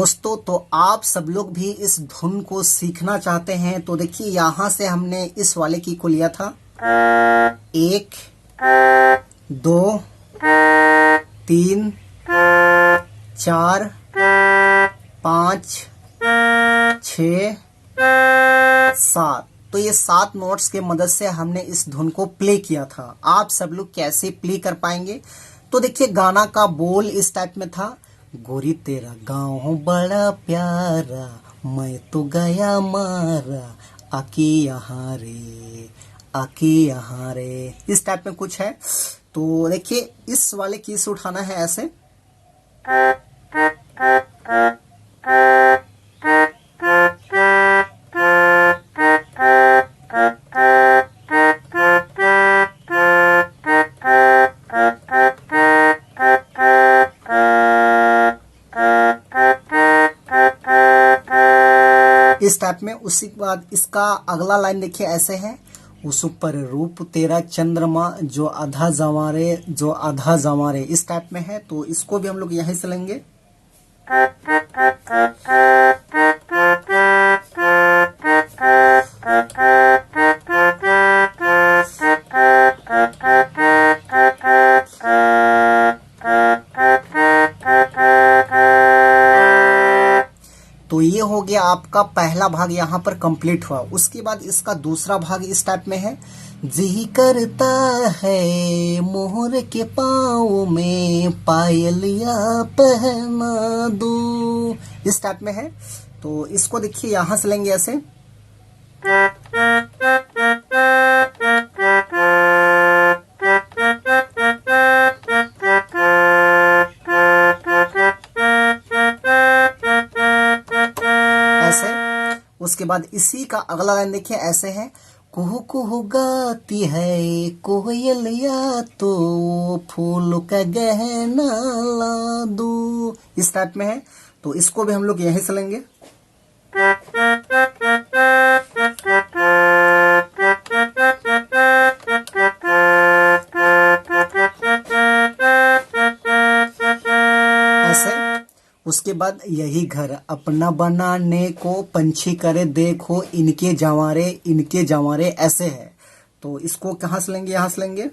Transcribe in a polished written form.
दोस्तों, तो आप सब लोग भी इस धुन को सीखना चाहते हैं तो देखिए यहाँ से हमने इस वाले की को लिया था 1 2 3 4 5 6 7। तो ये 7 नोट्स के मदद से हमने इस धुन को प्ले किया था। आप सब लोग कैसे प्ले कर पाएंगे? तो देखिए गाना का बोल इस टाइप में था, गोरी तेरा गाँव बड़ा प्यारा, मैं तो गया मारा, आके यहाँ रे, आके यहाँ रे, इस टाइप में कुछ है। तो देखिए इस वाले की से उठाना है ऐसे, इस टाइप में। उसी के बाद इसका अगला लाइन देखिए ऐसे है, उस ऊपर रूप तेरा चंद्रमा जो आधा जवारे, जो आधा जवारे, इस टाइप में है। तो इसको भी हम लोग यहीं से लेंगे। तो ये हो गया आपका पहला भाग, यहाँ पर कंप्लीट हुआ। उसके बाद इसका दूसरा भाग इस टाइप में है, जी करता है मोहर के पाँव में पायलिया पहना दूं, इस टाइप में है। तो इसको देखिए यहाँ से लेंगे ऐसे, उसके बाद इसी का अगला लाइन देखिए ऐसे है, कुहू कुहू गाती है कोयलिया तो फूल का गहना ला दूं, इस टाइप में है। तो इसको भी हम लोग यहीं से लेंगे। उसके बाद यही घर अपना बनाने को पंछी करे देखो इनके जवारे, इनके जवारे, ऐसे है। तो इसको कहाँ से लेंगे? यहाँ से लेंगे।